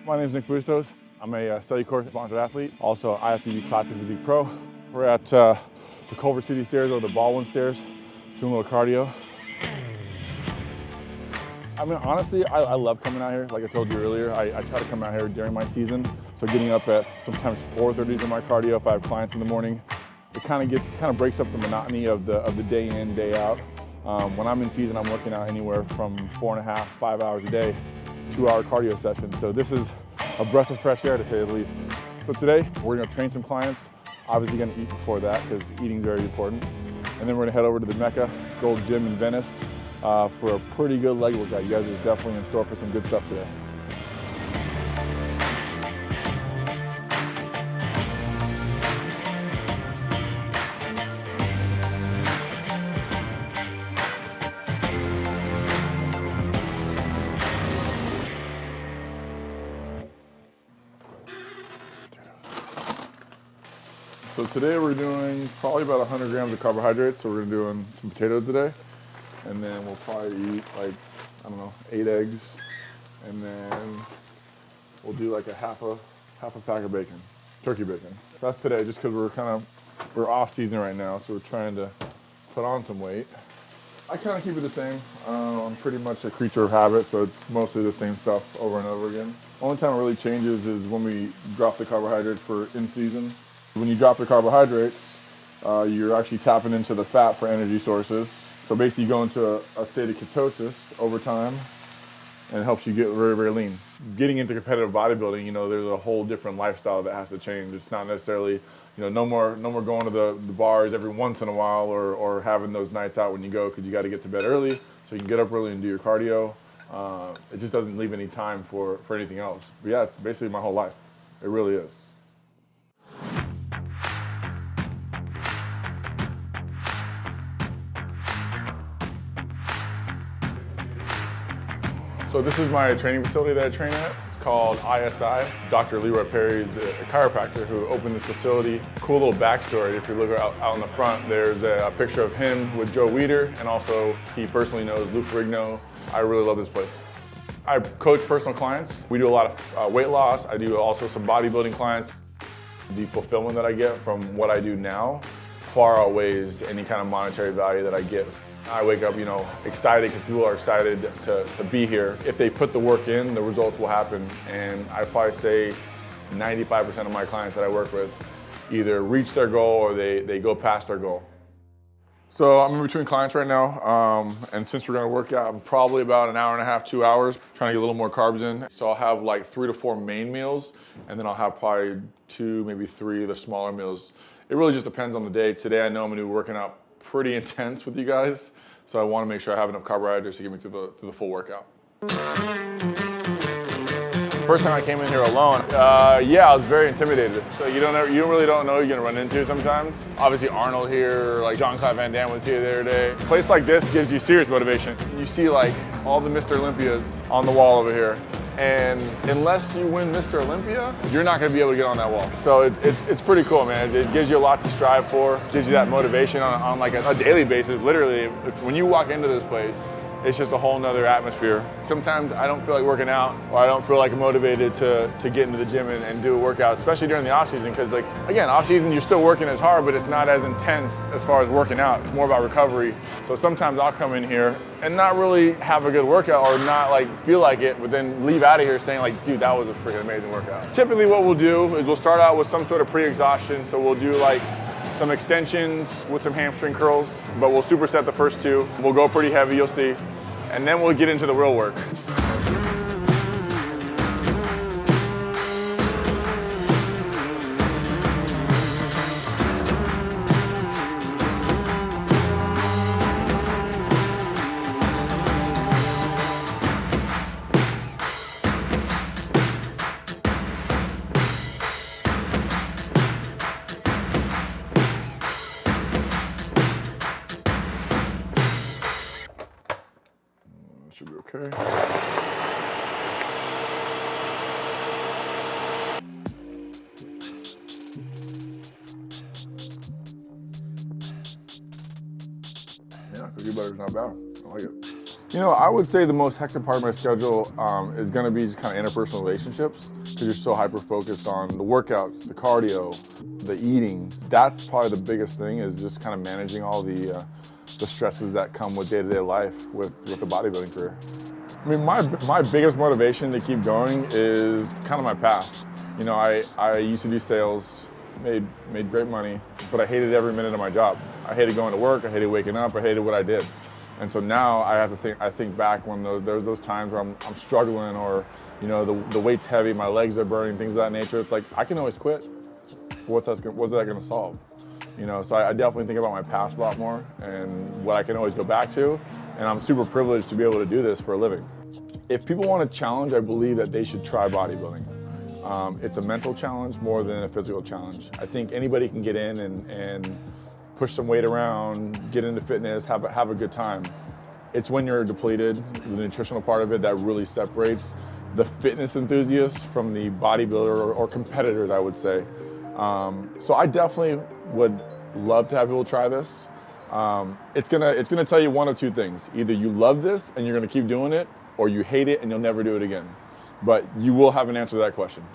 My name is Nick Bustos. I'm a study course sponsored athlete, also IFBB Classic Physique Pro. We're at the Culver City stairs or the Baldwin stairs, doing a little cardio. I mean, honestly, I love coming out here. Like I told you earlier, I try to come out here during my season. So getting up at sometimes 4:30 to my cardio if I have clients in the morning. It kind of breaks up the monotony of the day in, day out. When I'm in season, I'm working out anywhere from 4.5, 5 hours a day, 2-hour cardio sessions. So this is a breath of fresh air, to say the least. So today, we're gonna train some clients. Obviously gonna eat before that, because eating is very important. And then we're gonna head over to the Mecca, Gold Gym in Venice, for a pretty good leg workout. You guys are definitely in store for some good stuff today. So today we're doing probably about 100 grams of carbohydrates. So we're doing some potatoes today. And then we'll probably eat like, I don't know, 8 eggs. And then we'll do like a half a pack of bacon, turkey bacon. That's today just because we're off season right now. So we're trying to put on some weight. I kind of keep it the same. I'm pretty much a creature of habit. So it's mostly the same stuff over and over again. Only time it really changes is when we drop the carbohydrates for in season. When you drop the carbohydrates, you're actually tapping into the fat for energy sources. So basically you go into a state of ketosis over time, and it helps you get very, very lean. Getting into competitive bodybuilding, you know, there's a whole different lifestyle that has to change. It's not necessarily, you know, no more going to the bars every once in a while or having those nights out when you go, because you got to get to bed early so you can get up early and do your cardio. It just doesn't leave any time for anything else. But yeah, it's basically my whole life. It really is. So this is my training facility that I train at. It's called ISI. Dr. Leroy Perry is a chiropractor who opened this facility. Cool little backstory. If you look out in the front, there's a picture of him with Joe Weider, and also he personally knows Lou Ferrigno. I really love this place. I coach personal clients. We do a lot of weight loss. I do also some bodybuilding clients. The fulfillment that I get from what I do now far outweighs any kind of monetary value that I get. I wake up, you know, excited because people are excited to be here. If they put the work in, the results will happen. And I probably say 95% of my clients that I work with either reach their goal or they go past their goal. So I'm in between clients right now. And since we're gonna work out, I'm probably about 1.5 hours, 2 hours, trying to get a little more carbs in. So I'll have like 3 to 4 main meals, and then I'll have probably 2, maybe 3 of the smaller meals. It really just depends on the day. Today I know I'm gonna be working out pretty intense with you guys, so I want to make sure I have enough carbohydrates to get me through the full workout. First time I came in here alone, yeah, I was very intimidated. So you really don't know who you're gonna run into sometimes. Obviously Arnold here, like Jean-Claude Van Damme was here the other day. A place like this gives you serious motivation. You see like all the Mr. Olympias on the wall over here. And unless you win Mr. Olympia, you're not gonna be able to get on that wall. So it's pretty cool, man. It gives you a lot to strive for, gives you that motivation on like a daily basis. Literally, when you walk into this place, it's just a whole nother atmosphere. Sometimes I don't feel like working out, or I don't feel like I'm motivated to get into the gym and do a workout, especially during the off season, because like, again, off season you're still working as hard, but it's not as intense as far as working out. It's more about recovery. So sometimes I'll come in here and not really have a good workout or not like feel like it, but then leave out of here saying like, dude, that was a freaking amazing workout. Typically what we'll do is we'll start out with some sort of pre-exhaustion. So we'll do like some extensions with some hamstring curls, but we'll superset the first 2. We'll go pretty heavy, you'll see. And then we'll get into the real work. Should be okay. Yeah, cookie butter's not bad. I like it. You know, I would say the most hectic part of my schedule is going to be just kind of interpersonal relationships, because you're so hyper-focused on the workouts, the cardio, the eating. That's probably the biggest thing, is just kind of managing all the stresses that come with day-to-day life with the bodybuilding career. I mean, my biggest motivation to keep going is kind of my past. You know, I used to do sales, made great money, but I hated every minute of my job. I hated going to work, I hated waking up, I hated what I did. And so now I think back when there's those times where I'm struggling, or, you know, the weight's heavy, my legs are burning, things of that nature. It's like, I can always quit. What's that gonna solve? You know, so I definitely think about my past a lot more and what I can always go back to. And I'm super privileged to be able to do this for a living. If people want a challenge, I believe that they should try bodybuilding. It's a mental challenge more than a physical challenge. I think anybody can get in and push some weight around, get into fitness, have a good time. It's when you're depleted, the nutritional part of it, that really separates the fitness enthusiasts from the bodybuilder or competitors, I would say. So I definitely would love to have people try this. It's gonna tell you one of two things. Either you love this and you're gonna keep doing it, or you hate it and you'll never do it again. But you will have an answer to that question.